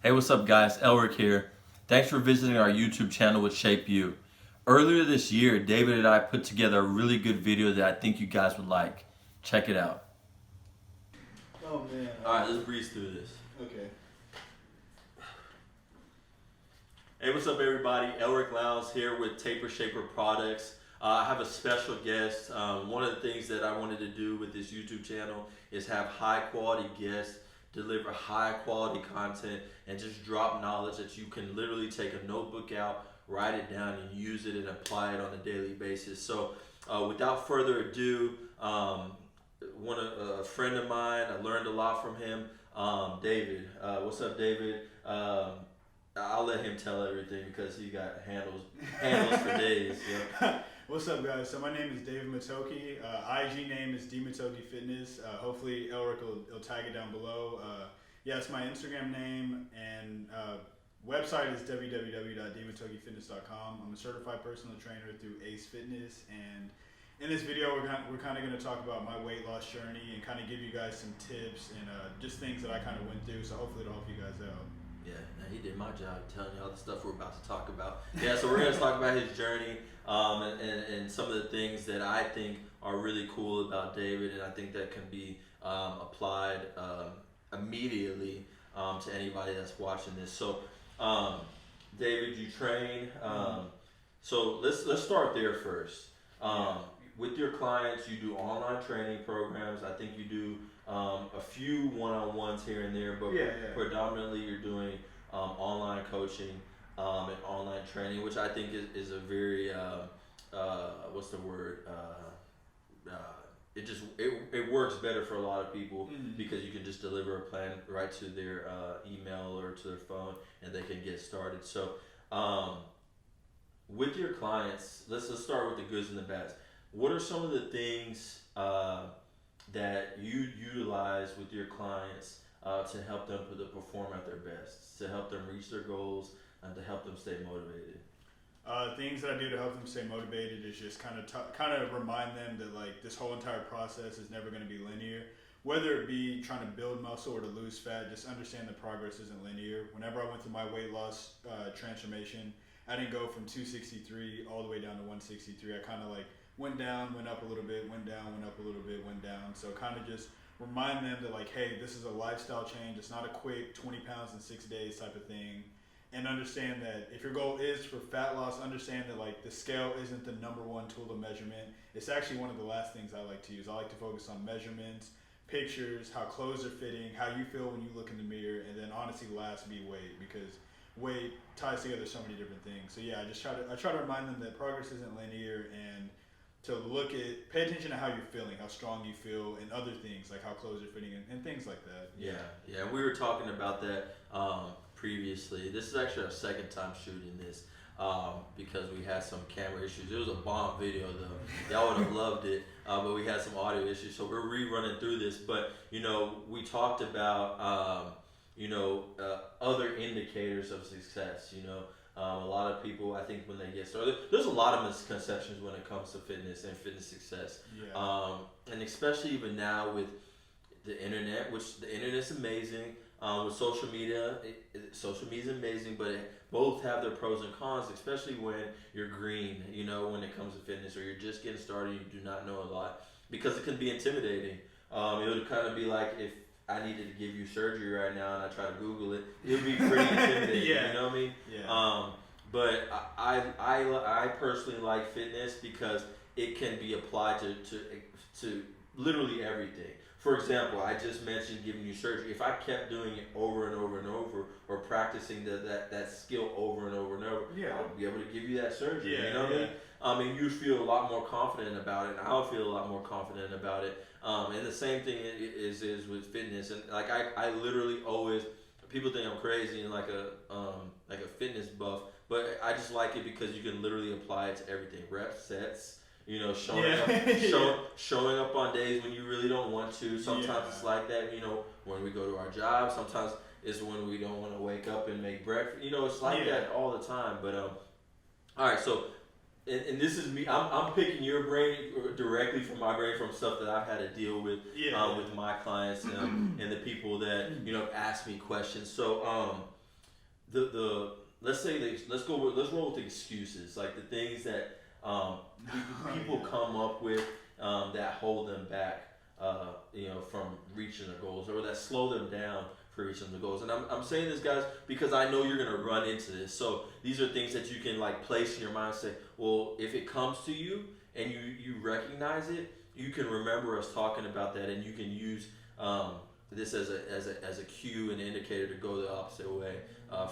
Hey, what's up guys? Elrick here. Thanks for visiting our YouTube channel with ShapeYou. Earlier this year, David and I put together a really good video that I think you guys would like. Check it out. Oh man. Alright, let's breeze through this. Okay. Hey, what's up everybody? Elrick Lyles here with Taper Shaper Products. I have a special guest. One of the things that I wanted to do with this YouTube channel is have high quality guests deliver high quality content and just drop knowledge that you can literally take a notebook out, write it down, and use it and apply it on a daily basis. So without further ado, a friend of mine, I learned a lot from him, David. What's up, David? I'll let him tell everything because he got handles for days. Yeah. What's up, guys? So my name is David Matoke. IG name is DMatoke Fitness. Hopefully Elrick will tag it down below. Yeah, it's my Instagram name, and website is www.dmatokefitness.com. I'm a certified personal trainer through Ace Fitness, and in this video we're kind of going to talk about my weight loss journey and kind of give you guys some tips and just things that I kind of went through. So hopefully it'll help you guys out. Yeah, he did my job telling you all the stuff we're about to talk about. Yeah, so we're going to talk about his journey and some of the things that I think are really cool about David, and I think that can be applied immediately to anybody that's watching this. So, David, you train. So let's start there first. With your clients, you do online training programs. I think you do a few one-on-ones here and there, but predominantly you're doing online coaching and online training, which I think is a very what's the word? It works better for a lot of people because you can just deliver a plan right to their email or to their phone, and they can get started. So with your clients, let's start with the goods and the bads. What are some of the things that you utilize with your clients to help them perform at their best, to help them reach their goals, and to help them stay motivated? Things that I do to help them stay motivated is just kind of remind them that like this whole entire process is never going to be linear. Whether it be trying to build muscle or to lose fat, just understand that progress isn't linear. Whenever I went through my weight loss transformation, I didn't go from 263 all the way down to 163. I kind of like went down, went up a little bit, went down, went up a little bit, went down. So kind of just remind them that like, hey, this is a lifestyle change. It's not a quick 20 pounds in 6 days type of thing. And understand that if your goal is for fat loss, understand that like the scale isn't the number one tool of measurement. It's actually one of the last things I like to use. I like to focus on measurements, pictures, how clothes are fitting, how you feel when you look in the mirror, and then honestly last be weight, because weight ties together so many different things. So yeah, I try to remind them that progress isn't linear, and to pay attention to how you're feeling, how strong you feel, and other things like how clothes are fitting and things like that. Yeah. We were talking about that previously. This is actually our second time shooting this because we had some camera issues. It was a bomb video though. Y'all would have loved it, but we had some audio issues, so we're rerunning through this. But we talked about other indicators of success. A lot of people, I think, when they get started, there's a lot of misconceptions when it comes to fitness and fitness success. Yeah. And especially even now with the internet, which the internet's amazing. With social media, social media is amazing, but both have their pros and cons, especially when you're green, when it comes to fitness, or you're just getting started, you do not know a lot, because it can be intimidating. It would kind of be like if I needed to give you surgery right now and I try to Google it, it would be pretty intimidating. Yeah. You know what I mean? Yeah. But I personally like fitness because it can be applied to literally everything. For example, I just mentioned giving you surgery. If I kept doing it over and over and over, or practicing that skill over and over and over, I would be able to give you that surgery. Yeah, you know what I mean? I mean, you feel a lot more confident about it, and I'll feel a lot more confident about it. And the same thing is with fitness. And like I literally always, people think I'm crazy and like a fitness buff, but I just like it because you can literally apply it to everything. Reps, sets. Showing up on days when you really don't want to. Sometimes it's like that, when we go to our job. Sometimes it's when we don't want to wake up and make breakfast. It's like that all the time. But all right, so and this is me. I'm picking your brain directly from my brain, from stuff that I've had to deal with with my clients and the people that ask me questions. So let's roll with the excuses, like the things that people come up with that hold them back, from reaching their goals, or that slow them down for reaching the goals. And I'm saying this, guys, because I know you're gonna run into this. So these are things that you can like place in your mind and say, well, if it comes to you and you recognize it, you can remember us talking about that, and you can use this as a cue and indicator to go the opposite way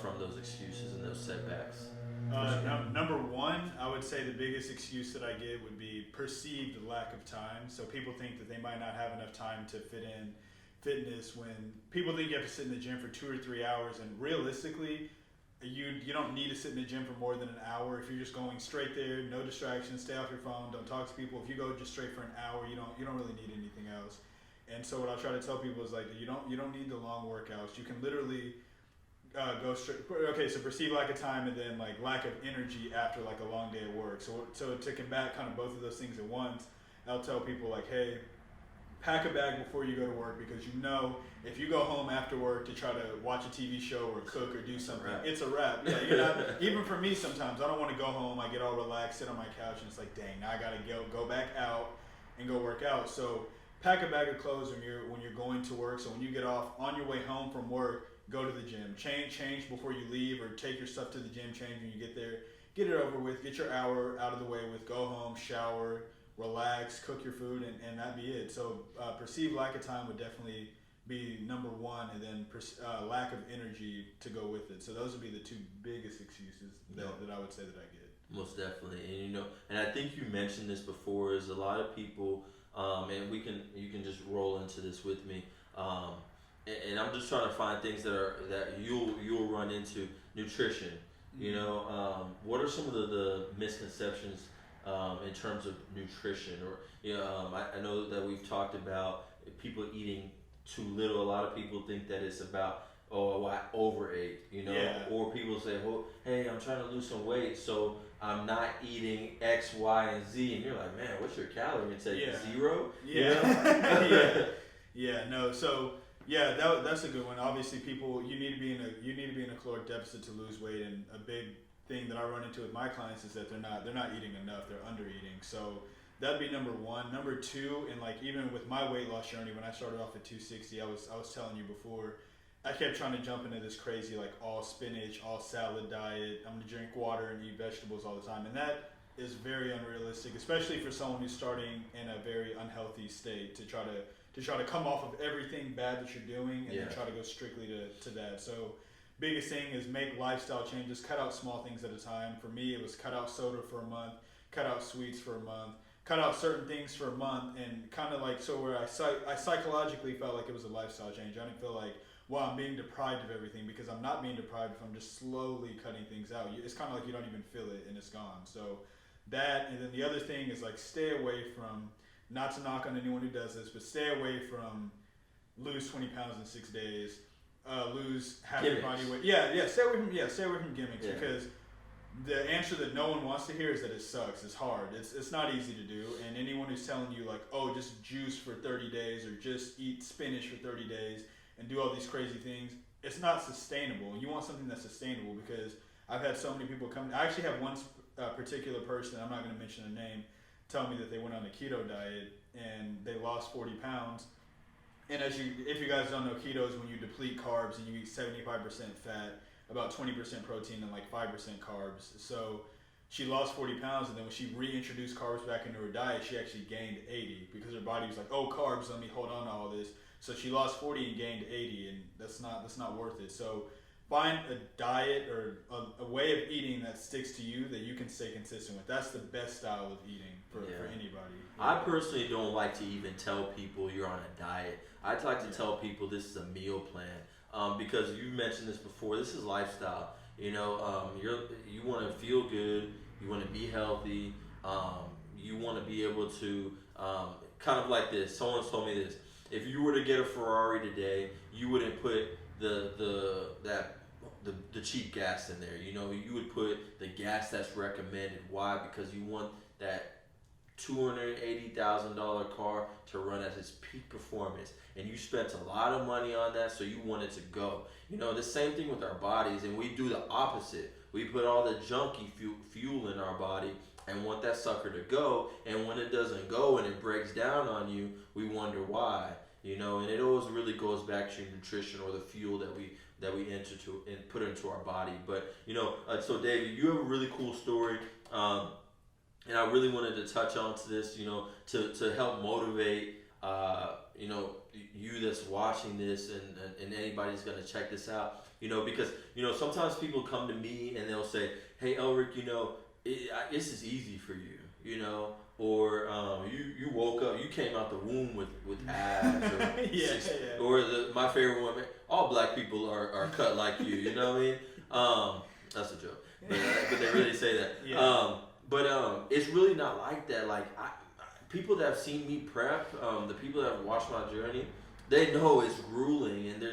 from those excuses and those setbacks. Number one, I would say the biggest excuse that I get would be perceived lack of time. So people think that they might not have enough time to fit in fitness, when people think you have to sit in the gym for 2 or 3 hours, and realistically, you don't need to sit in the gym for more than an hour. If you're just going straight there, no distractions, stay off your phone, don't talk to people. If you go just straight for an hour, you don't really need anything else. And so what I try to tell people is like, you don't need the long workouts. You can literally go straight. Okay, so perceive lack of time, and then like lack of energy after like a long day of work. So to combat kind of both of those things at once, I'll tell people like, hey, pack a bag before you go to work, because if you go home after work to try to watch a TV show or cook or do something, it's a wrap. Yeah, you're not, even for me sometimes, I don't want to go home. I get all relaxed, sit on my couch, and it's like, dang, now I gotta go back out and go work out. So pack a bag of clothes when you're going to work. So when you get off, on your way home from work, go to the gym. Change before you leave, or take your stuff to the gym, change when you get there. Get it over with, get your hour out of the way with, go home, shower, relax, cook your food, and that be it. So perceived lack of time would definitely be number one, and then lack of energy to go with it. So those would be the two biggest excuses that I would say that I get. Most definitely. And I think you mentioned this before, is a lot of people, and you can just roll into this with me, and I'm just trying to find things that you'll run into. Nutrition. What are some of the misconceptions in terms of nutrition? Or I know that we've talked about people eating too little. A lot of people think that it's about, I overate, or people say, well, hey, I'm trying to lose some weight, so I'm not eating X, Y, and Z, and you're like, man, what's your calorie intake? Yeah. 0? That's a good one. Obviously, people, you need to be in a caloric deficit to lose weight, and a big thing that I run into with my clients is that they're not eating enough, they're under eating. So that'd be number one. Number two, and like even with my weight loss journey, when I started off at 260, I was telling you before, I kept trying to jump into this crazy like all spinach, all salad diet. I'm gonna drink water and eat vegetables all the time, and that is very unrealistic, especially for someone who's starting in a very unhealthy state, to try to come off of everything bad that you're doing and then try to go strictly to that. So biggest thing is make lifestyle changes, cut out small things at a time. For me, it was cut out soda for a month, cut out sweets for a month, cut out certain things for a month, and kind of like, so where I psychologically felt like it was a lifestyle change. I didn't feel like, well, I'm being deprived of everything, because I'm not being deprived if I'm just slowly cutting things out. It's kind of like you don't even feel it and it's gone. So that, and then the other thing is like stay away from, not to knock on anyone who does this, but stay away from lose 20 pounds in 6 days, lose half your body weight. Stay away from gimmicks, because the answer that no one wants to hear is that it sucks. It's hard. It's not easy to do. And anyone who's telling you like, oh, just juice for 30 days or just eat spinach for 30 days and do all these crazy things, it's not sustainable. You want something that's sustainable, because I've had so many people come. I actually have one particular person, I'm not going to mention a name, tell me that they went on a keto diet and they lost 40 pounds. And if you guys don't know, keto is when you deplete carbs and you eat 75% fat, about 20% protein, and like 5% carbs. So she lost 40 pounds, and then when she reintroduced carbs back into her diet, she actually gained 80, because her body was like, oh, carbs, let me hold on to all this. So she lost 40 and gained 80, and that's not worth it. So find a diet or a way of eating that sticks to you, that you can stay consistent with. That's the best style of eating for anybody. I personally don't like to even tell people you're on a diet. I like to tell people this is a meal plan, because you mentioned this before. This is lifestyle. You want to feel good. You want to be healthy. You want to be able to kind of like this. Someone told me this. If you were to get a Ferrari today, you wouldn't put the cheap gas in there. You would put the gas that's recommended. Why? Because you want that $280,000 car to run at its peak performance, and you spent a lot of money on that, so you want it to go. You know, the same thing with our bodies, and we do the opposite. We put all the junky fuel in our body and want that sucker to go, and when it doesn't go and it breaks down on you, we wonder why. You know, and it always really goes back to nutrition or the fuel that we enter to and put into our body. But you know, so David, you have a really cool story. And I really wanted to touch on to this, you know, to help motivate, you know, you that's watching this and anybody's going to check this out, you know, because, you know, sometimes people come to me and they'll say, hey, Elrick, you know, this is easy for you, you know, or you woke up, you came out the womb with abs, or, or my favorite one, all black people are cut like you know what I mean? That's a joke, but they really say that. Yeah. But it's really not like that. Like people that have seen me prep, the people that have watched my journey, they know it's grueling, and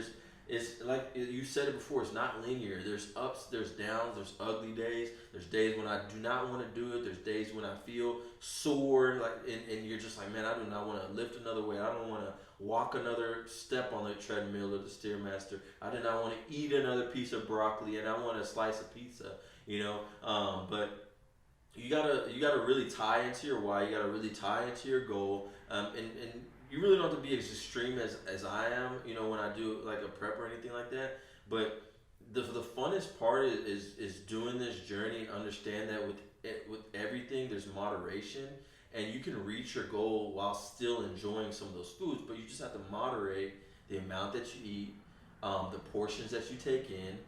it's like you said it before. It's not linear. There's ups, there's downs, there's ugly days. There's days when I do not want to do it. There's days when I feel sore, like and you're just like, man, I do not want to lift another weight. I don't want to walk another step on the treadmill or the Stairmaster. I do not want to eat another piece of broccoli, and I want a slice of pizza. You know, but you gotta really tie into your why. You gotta really tie into your goal, and you really don't have to be as extreme as I am. You know, when I do like a prep or anything like that. But the funnest part is doing this journey and understand that with everything there's moderation, and you can reach your goal while still enjoying some of those foods. But you just have to moderate the amount that you eat, the portions that you take in.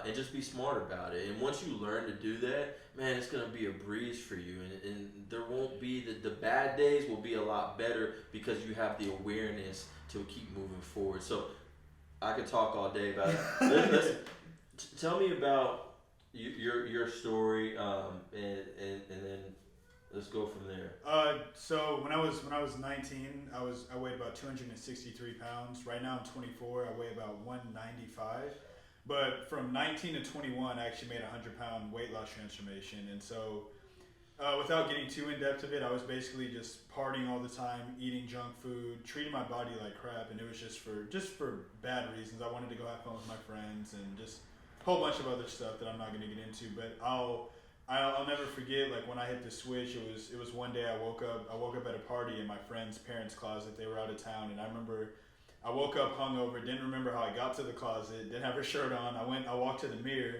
And just be smart about it. And once you learn to do that, man, it's going to be a breeze for you. And there won't be, the bad days will be a lot better because you have the awareness to keep moving forward. So I could talk all day about it. Tell me about your story, and then let's go from there. So when I was 19, I weighed about 263 pounds. Right now I'm 24. I weigh about 195. But from 19 to 21, I actually made a 100-pound weight loss transformation. And so without getting too in-depth of it, I was basically just partying all the time, eating junk food, treating my body like crap. And it was just for bad reasons. I wanted to go have fun with my friends and just a whole bunch of other stuff that I'm not going to get into. But I'll never forget, like when I hit the switch, it was one day I woke up at a party in my friend's parents' closet. They were out of town, and I remember I woke up hungover, didn't remember how I got to the closet, didn't have a shirt on. I walked to the mirror,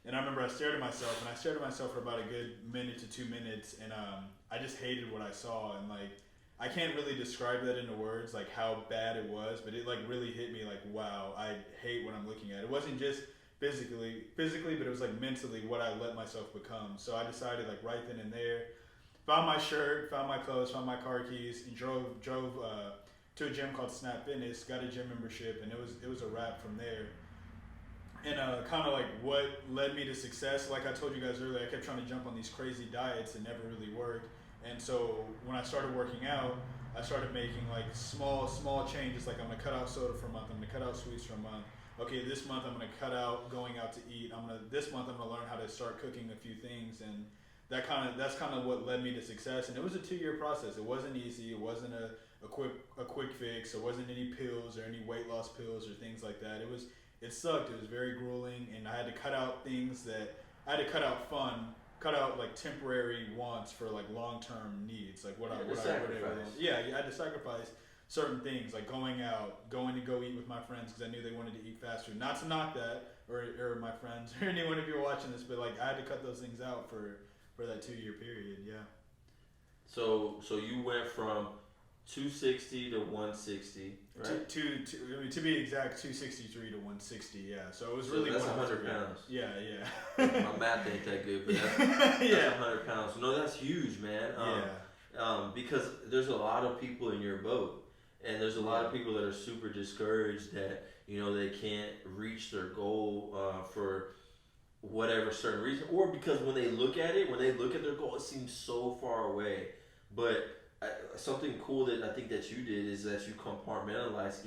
and I remember I stared at myself for about a good minute to 2 minutes, and I just hated what I saw. And like, I can't really describe that into words, like how bad it was, but it like really hit me like, wow, I hate what I'm looking at. It wasn't just physically, but it was like mentally what I let myself become. So I decided like right then and there, found my shirt, found my clothes, found my car keys, and drove to a gym called Snap Fitness, got a gym membership, and it was a wrap from there. And kind of like what led me to success, like I told you guys earlier, I kept trying to jump on these crazy diets that never really worked. And so when I started working out, I started making like small changes, like I'm gonna cut out soda for a month, I'm gonna cut out sweets for a month. Okay, this month I'm gonna cut out going out to eat. This month I'm gonna learn how to start cooking a few things, and that's kind of what led me to success. And it was a 2-year process. It wasn't easy. It wasn't a quick fix. There wasn't any pills or any weight loss pills or things like that. It sucked. It was very grueling, and I had to cut out fun, cut out like temporary wants for like long-term needs, like what I would want. Yeah, I had to sacrifice certain things, like going to go eat with my friends because I knew they wanted to eat fast food. Not to knock that or my friends or anyone if you're watching this, but like I had to cut those things out for that 2-year period. Yeah. So you went from 260 to 160, right? To be exact, 263 to 160. Yeah. So it was really that's 100 pounds. Yeah. My math ain't that good, but that's 100 pounds. No, that's huge, man. Because there's a lot of people in your boat, and there's a lot of people that are super discouraged that they can't reach their goal for whatever certain reason, or because when they look at their goal, it seems so far away. But something cool that I think that you did is that you compartmentalize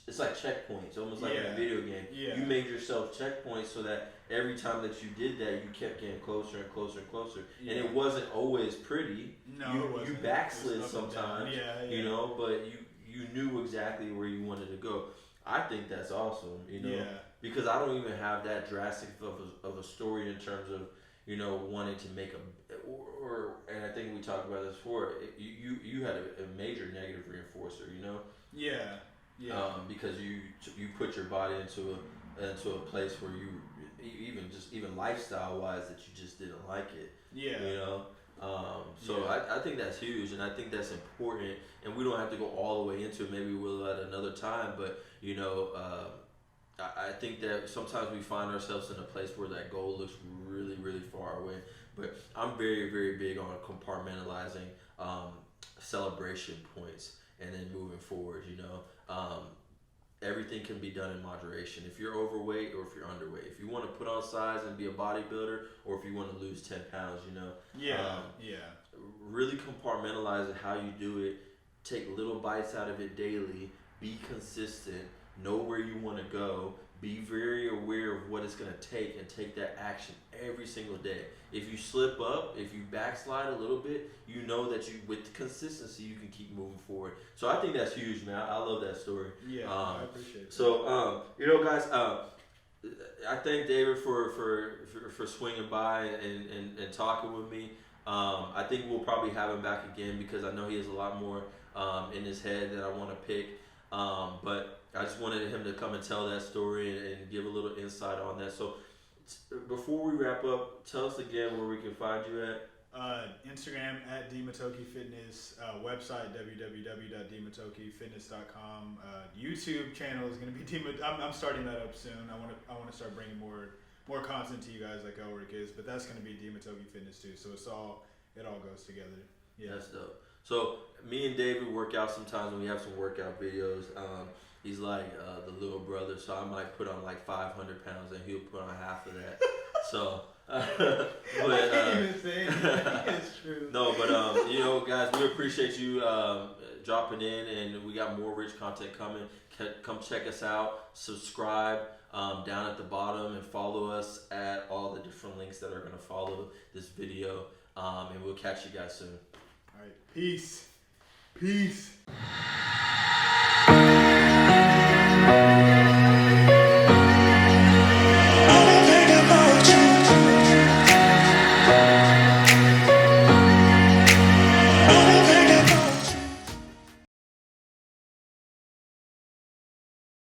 it's like checkpoints, almost like in a video game. Yeah. You made yourself checkpoints so that every time that you did that, you kept getting closer and closer and closer. Yeah. And it wasn't always pretty. No, you, it wasn't. You backslid sometimes, yeah. you know, but you knew exactly where you wanted to go. I think that's awesome, you know, because I don't even have that drastic of a story in terms of, you know, wanting to make and I think we talked about this before. You had a major negative reinforcer, you know. Yeah. Because you put your body into a place where you even lifestyle wise that you just didn't like it. Yeah. You know. I think that's huge, and I think that's important. And we don't have to go all the way into it. Maybe we'll at another time. But you know, I think that sometimes we find ourselves in a place where that goal looks really, really far away. But I'm very, very big on compartmentalizing celebration points and then moving forward. You know, everything can be done in moderation. If you're overweight or if you're underweight, if you want to put on size and be a bodybuilder, or if you want to lose 10 pounds, you know. Really compartmentalize it, how you do it. Take little bites out of it daily. Be consistent. Know where you want to go. Be very aware of what it's going to take and take that action every single day. If you slip up, if you backslide a little bit, you know that with consistency, you can keep moving forward. So I think that's huge, man. I love that story. Yeah, I appreciate it. So, you know, guys, I thank David for swinging by and talking with me. I think we'll probably have him back again because I know he has a lot more in his head that I want to pick. But I just wanted him to come and tell that story and give a little insight on that. So before we wrap up, tell us again where we can find you at. Instagram at Matoke Fitness, website www.dmatokefitness.com. YouTube channel is going to be I'm starting that up soon. I want to start bringing more content to you guys like Elrick is, but that's going to be Matoke Fitness too. So it all goes together. Yeah, that's dope. So me and David work out sometimes when we have some workout videos. He's like the little brother, so I might put on like 500 pounds and he'll put on half of that. So, I can't even say anything. It's true. No, but you know, guys, we appreciate you dropping in, and we got more rich content coming. Come check us out. Subscribe down at the bottom and follow us at all the different links that are going to follow this video. And we'll catch you guys soon. All right, peace.